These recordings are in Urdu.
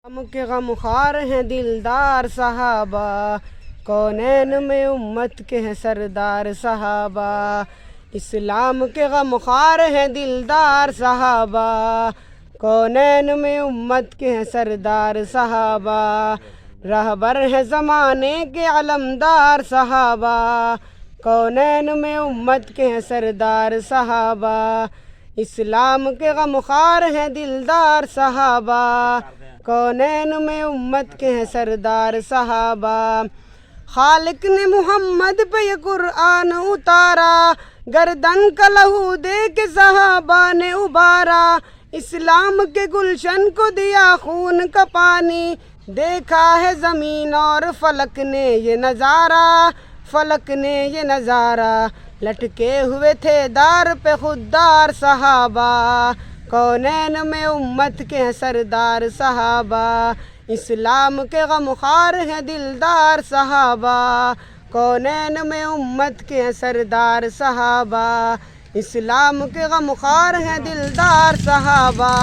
غم کے غم خوار ہیں دلدار صحابہ، کونین میں امت کے ہیں سردار صحابہ۔ اسلام کے غم خوار ہیں دلدار صحابہ، کونین میں امت کے ہیں سردار صحابہ۔ رہبر ہیں زمانے کے علمدار صحابہ، کونین میں امت کے ہیں سردار صحابہ۔ اسلام کے غم خوار ہیں دلدار صحابہ، کونین میں امت کے ہیں سردار صحابہ۔ خالق نے محمد پہ یہ قرآن اتارا، گردن کا لہو دے کے صحابہ نے ابارا۔ اسلام کے گلشن کو دیا خون کا پانی، دیکھا ہے زمین اور فلک نے یہ نظارہ، فلک نے یہ نظارہ۔ لٹکے ہوئے تھے دار پہ خوددار صحابہ، کونین میں امت کے ہیں سردار صحابہ۔ اسلام کے غم خوار ہیں دلدار صحابہ، کونین میں امت کے ہیں سردار صحابہ۔ اسلام کے غم خوار ہیں دلدار صحابہ،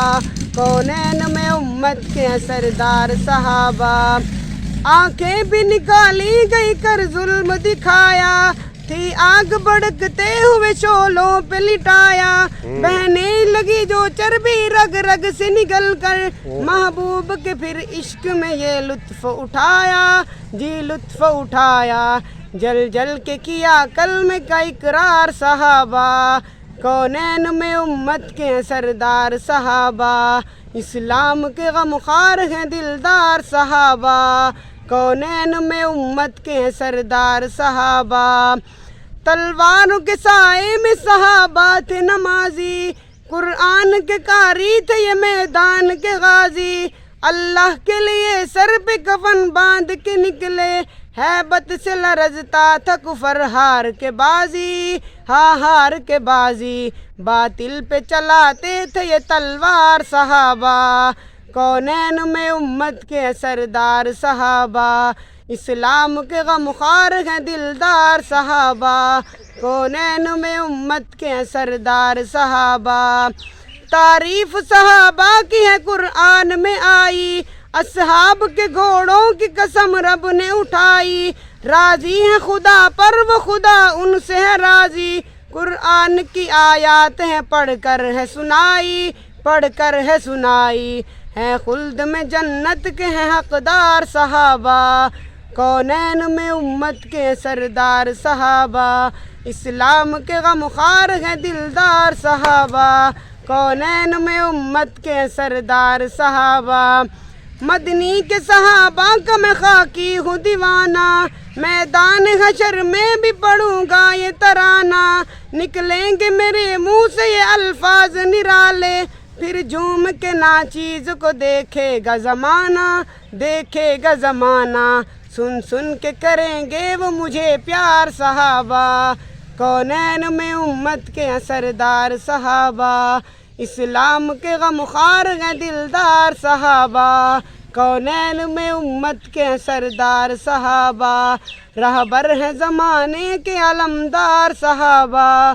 کونین میں امت کے ہیں سردار صحابہ۔ آنکھیں بھی نکالی گئی کر ظلم دکھایا، تھی آگ بھڑکتے ہوئے شعلوں پہ لٹایا۔ بہنے لگی جو چربی رگ رگ سے نگل کر، محبوب کے پھر عشق میں یہ لطف اٹھایا، جی لطف اٹھایا۔ جل جل کے کیا کلمے کا اقرار صحابہ، کونین میں امت کے ہیں سردار صحابہ۔ اسلام کے غم خوار ہیں دلدار صحابہ، کونین میں امت کے ہیں سردار صحابہ۔ تلواروں کے سائے میں صحابہ تھے نمازی، قرآن کے قاری تھے یہ میدان کے غازی۔ اللہ کے لیے سر پہ کفن باندھ کے نکلے، ہیبت سے لرزتا تھا کفر ہار کے بازی، ہاں ہار کے بازی۔ باطل پہ چلاتے تھے یہ تلوار صحابہ، کونین میں امت کے سردار صحابہ۔ اسلام کے غم خوار ہیں دلدار صحابہ، کونین میں امت کے سردار صحابہ۔ تعریف صحابہ کی ہے قرآن میں آئی، اصحاب کے گھوڑوں کی قسم رب نے اٹھائی۔ راضی ہیں خدا پر وہ خدا ان سے ہے راضی، قرآن کی آیات ہیں پڑھ کر ہے سنائی، پڑھ کر ہے سنائی۔ ہیں خلد میں جنت کے ہیں حقدار صحابہ، کونین میں امت کے سردار صحابہ۔ اسلام کے غم خوار ہیں دلدار صحابہ، کونین میں امت کے سردار صحابہ۔ مدنی کے صحابہ کا میں خاکی ہوں دیوانہ، میدان حشر میں بھی پڑھوں گا یہ ترانہ۔ نکلیں گے میرے منہ سے یہ الفاظ نرالے، پھر جھوم کے ناچیز کو دیکھے گا زمانہ، دیکھے گا زمانہ۔ سن سن کے کریں گے وہ مجھے پیار صحابہ، کونین میں امت کے سردار صحابہ۔ اسلام کے غم خوار ہیں دلدار صحابہ، کونین میں امت کے سردار صحابہ۔ رہبر ہیں زمانے کے علمدار صحابہ،